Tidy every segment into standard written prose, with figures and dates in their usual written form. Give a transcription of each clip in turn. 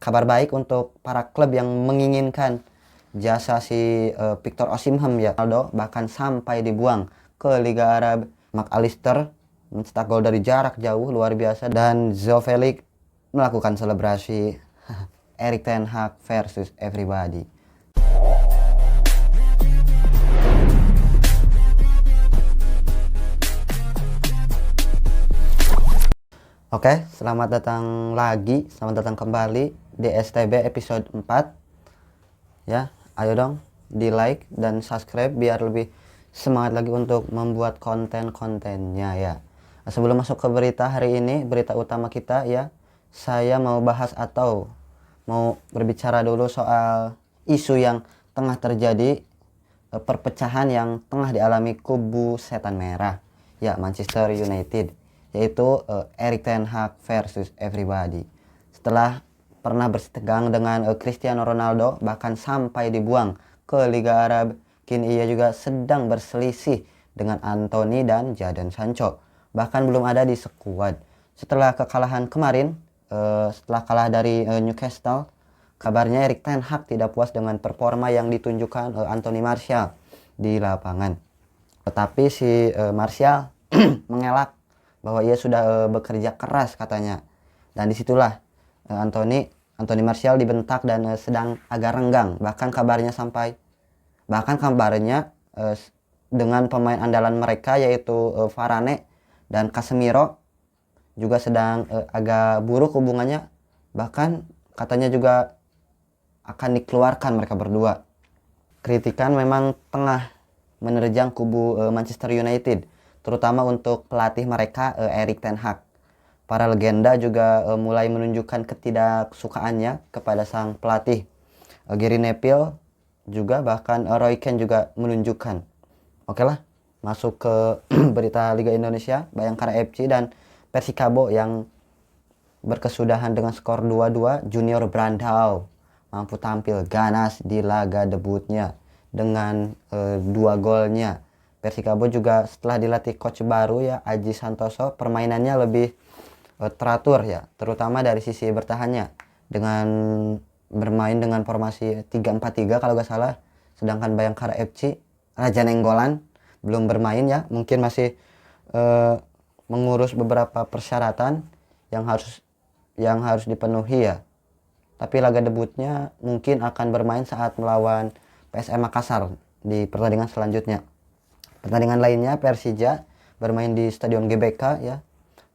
kabar baik untuk para klub yang menginginkan jasa si Victor Osimhen ya. Ronaldo bahkan sampai dibuang ke Liga Arab. McAllister mencetak gol dari jarak jauh luar biasa, dan Joao Felix melakukan selebrasi. Erik ten Hag versus everybody. Oke, selamat datang lagi, selamat datang kembali di STB episode 4. Ya, ayo dong di like dan subscribe biar lebih semangat lagi untuk membuat konten-kontennya ya. Nah, sebelum masuk ke berita hari ini, berita utama kita ya, saya mau bahas atau mau berbicara dulu soal isu yang tengah terjadi, perpecahan yang tengah dialami kubu setan merah ya, Manchester United, yaitu Erik ten Hag versus everybody. Setelah pernah bersitegang dengan Cristiano Ronaldo bahkan sampai dibuang ke Liga Arab, kini ia juga sedang berselisih dengan Anthony dan Jadon Sancho. Bahkan belum ada di skuad. Setelah kekalahan kemarin, setelah kalah dari Newcastle, kabarnya Erik ten Hag tidak puas dengan performa yang ditunjukkan Anthony Martial di lapangan. Tetapi si Martial mengelak bahwa ia sudah bekerja keras katanya, dan disitulah Anthony Martial dibentak dan sedang agak renggang. Bahkan kabarnya dengan pemain andalan mereka yaitu Varane dan Casemiro juga sedang agak buruk hubungannya, bahkan katanya juga akan dikeluarkan mereka berdua. Kritikan memang tengah menerjang kubu Manchester United, terutama untuk pelatih mereka Erik ten Hag. Para legenda juga mulai menunjukkan ketidaksukaannya kepada sang pelatih. Gary Neville juga, bahkan Roy Keane juga menunjukkan. Oke lah, masuk ke berita Liga Indonesia. Bayangkara FC dan Persikabo yang berkesudahan dengan skor 2-2. Junior Brandao mampu tampil ganas di laga debutnya dengan 2 golnya. Persikabo juga setelah dilatih coach baru ya, Aji Santoso, permainannya lebih teratur ya, terutama dari sisi bertahannya dengan bermain dengan formasi 3-4-3 kalau gak salah. Sedangkan Bayangkara FC, Raja Nenggolan belum bermain ya, mungkin masih mengurus beberapa persyaratan yang harus dipenuhi ya. Tapi laga debutnya mungkin akan bermain saat melawan PSM Makassar di pertandingan selanjutnya. Pertandingan lainnya Persija bermain di Stadion GBK ya,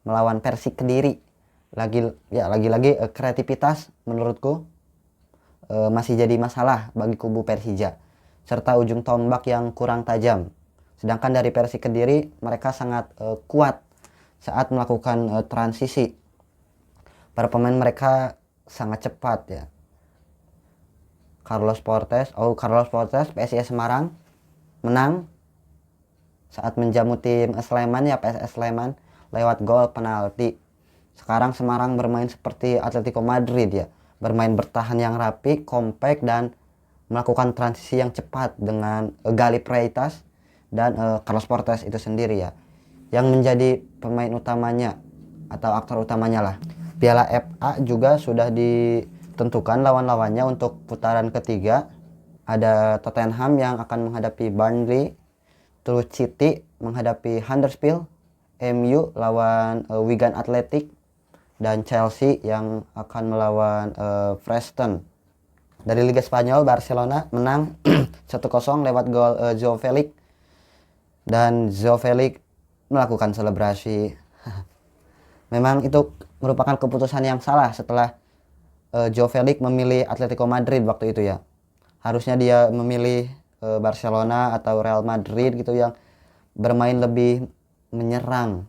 melawan Persik Kediri. Lagi-lagi kreativitas menurutku masih jadi masalah bagi kubu Persija, serta ujung tombak yang kurang tajam. Sedangkan dari Persik Kediri, mereka sangat kuat saat melakukan transisi. Para pemain mereka sangat cepat ya. Carlos Portes PSIS Semarang menang saat menjamu tim Sleman ya, PSS Sleman, lewat gol penalti. Sekarang Semarang bermain seperti Atletico Madrid ya, bermain bertahan yang rapi, kompak, dan melakukan transisi yang cepat dengan Gali Freitas dan Carlos Portes itu sendiri ya, yang menjadi pemain utamanya atau aktor utamanya lah. Piala FA juga sudah ditentukan lawan-lawannya untuk putaran ketiga. Ada Tottenham yang akan menghadapi Burnley, terus City menghadapi Huddersfield, MU lawan Wigan Athletic, dan Chelsea yang akan melawan Preston. Dari Liga Spanyol, Barcelona menang 1-0 lewat gol Joao Felix, dan Joao Felix melakukan selebrasi. Memang itu merupakan keputusan yang salah setelah Joao Felix memilih Atletico Madrid waktu itu ya. Harusnya dia memilih Barcelona atau Real Madrid gitu, yang bermain lebih menyerang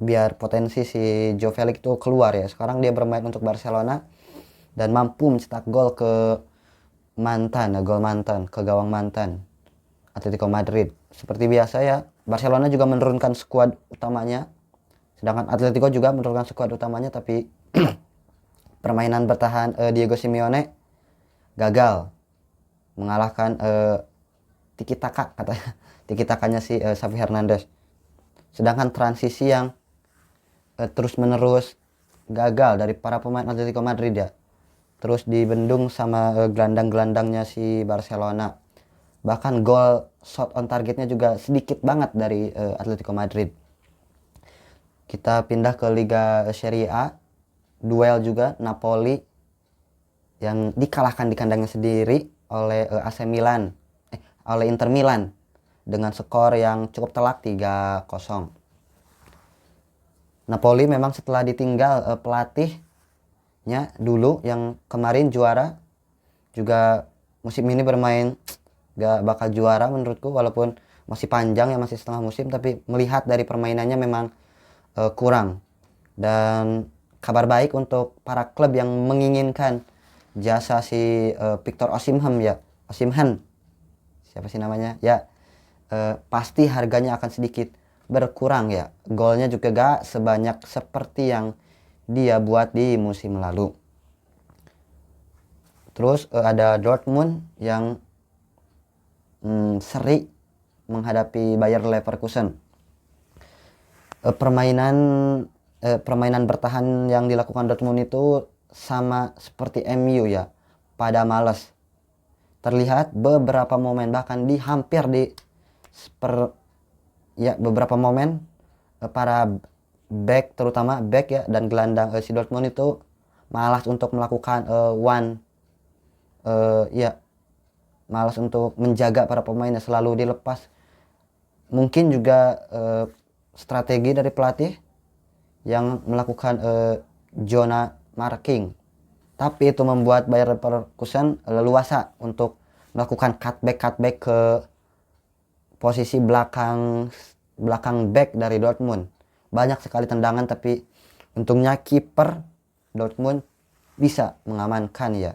biar potensi si Joao Felix itu keluar ya. Sekarang dia bermain untuk Barcelona dan mampu mencetak gol ke gawang mantan Atletico Madrid. Seperti biasa ya, Barcelona juga menurunkan skuad utamanya, sedangkan Atletico juga menurunkan skuad utamanya, tapi permainan bertahan Diego Simeone gagal mengalahkan tiki-takanya si Xavi Hernandez. Sedangkan transisi yang terus menerus gagal dari para pemain Atletico Madrid ya, terus dibendung sama gelandang-gelandangnya si Barcelona. Bahkan gol shot on targetnya juga sedikit banget dari Atletico Madrid. Kita pindah ke Liga Serie A, duel juga Napoli yang dikalahkan di kandangnya sendiri oleh AC Milan, oleh Inter Milan dengan skor yang cukup telak 3-0. Napoli memang setelah ditinggal pelatihnya dulu yang kemarin juara, juga musim ini bermain gak bakal juara menurutku, walaupun masih panjang ya, masih setengah musim, tapi melihat dari permainannya memang kurang. Dan kabar baik untuk para klub yang menginginkan jasa si Victor Osimhen ya, Osimhen siapa sih namanya ya, pasti harganya akan sedikit berkurang ya. Golnya juga gak sebanyak seperti yang dia buat di musim lalu. Terus ada Dortmund yang seri menghadapi Bayer Leverkusen. Permainan bertahan yang dilakukan Dortmund itu sama seperti MU ya, pada malas. Terlihat beberapa momen, bahkan hampir di beberapa momen para back, terutama back ya dan gelandang si Dortmund itu malas untuk melakukan malas untuk menjaga para pemainnya, selalu dilepas. Mungkin juga strategi dari pelatih yang melakukan zona marking, tapi itu membuat Bayer Leverkusen leluasa untuk melakukan cutback ke posisi belakang back dari Dortmund. Banyak sekali tendangan, tapi untungnya kiper Dortmund bisa mengamankan ya.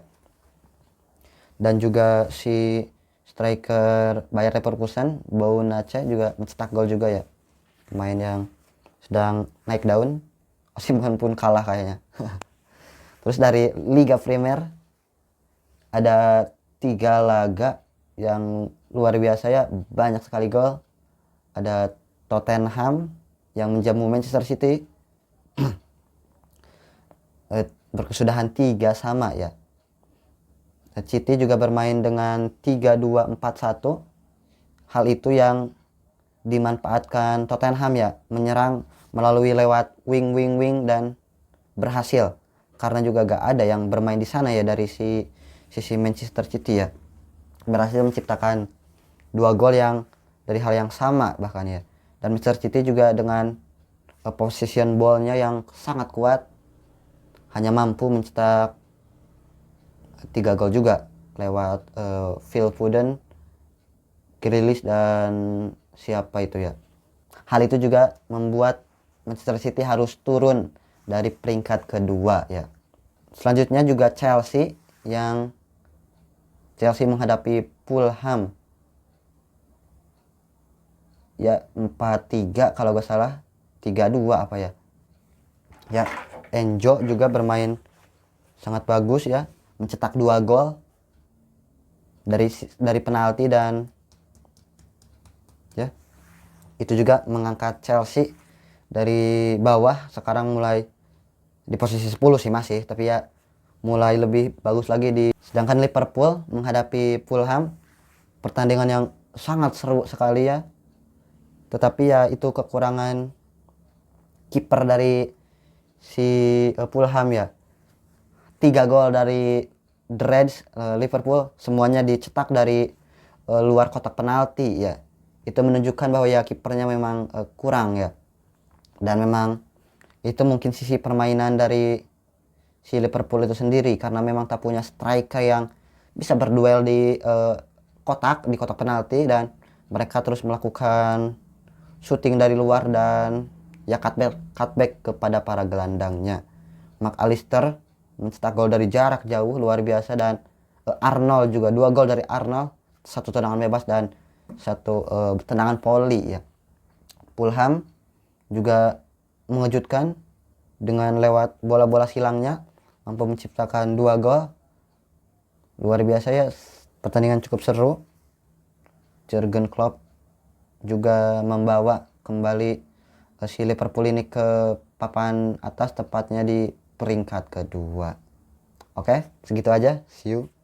Dan juga si striker Bayer Leverkusen, Bonucci, juga mencetak gol juga ya. Pemain yang sedang naik daun. Osimhen pun kalah kayaknya. Terus dari Liga Premier ada 3 laga yang luar biasa ya, banyak sekali gol. Ada Tottenham yang menjamu Manchester City berkesudahan 3-3 ya. City juga bermain dengan 3-2-4-1. Hal itu yang dimanfaatkan Tottenham ya, menyerang melalui lewat wing dan berhasil, karena juga gak ada yang bermain di sana ya dari sisi Manchester City ya, berhasil menciptakan 2 gol yang dari hal yang sama bahkan ya. Dan Manchester City juga dengan possession ball-nya yang sangat kuat hanya mampu mencetak 3 gol juga lewat Phil Foden, Grealish, dan siapa itu ya. Hal itu juga membuat Manchester City harus turun dari peringkat kedua ya. Selanjutnya juga Chelsea menghadapi Fulham ya, 4-3 kalau gak salah, 3-2 apa ya. Ya, Enzo juga bermain sangat bagus ya, mencetak 2 gol dari penalti, dan ya itu juga mengangkat Chelsea dari bawah. Sekarang mulai di posisi 10 sih masih, tapi ya mulai lebih bagus lagi sedangkan Liverpool menghadapi Fulham, pertandingan yang sangat seru sekali ya. Tetapi ya itu kekurangan kiper dari si Fulham ya. 3 gol dari The Reds Liverpool semuanya dicetak dari luar kotak penalti ya. Itu menunjukkan bahwa ya kipernya memang kurang ya. Dan memang itu mungkin sisi permainan dari si Liverpool itu sendiri, karena memang tak punya striker yang bisa berduel di kotak penalti, dan mereka terus melakukan shooting dari luar dan ya cutback kepada para gelandangnya. McAllister mencetak gol dari jarak jauh luar biasa, dan Arnold juga 2 gol dari Arnold, 1 tendangan bebas dan 1 tendangan volley ya. Fulham juga mengejutkan dengan lewat bola-bola silangnya, mampu menciptakan 2 gol. Luar biasa ya, pertandingan cukup seru. Jurgen Klopp juga membawa kembali si Liverpool ini ke papan atas, tepatnya di peringkat kedua. Oke, segitu aja. See you.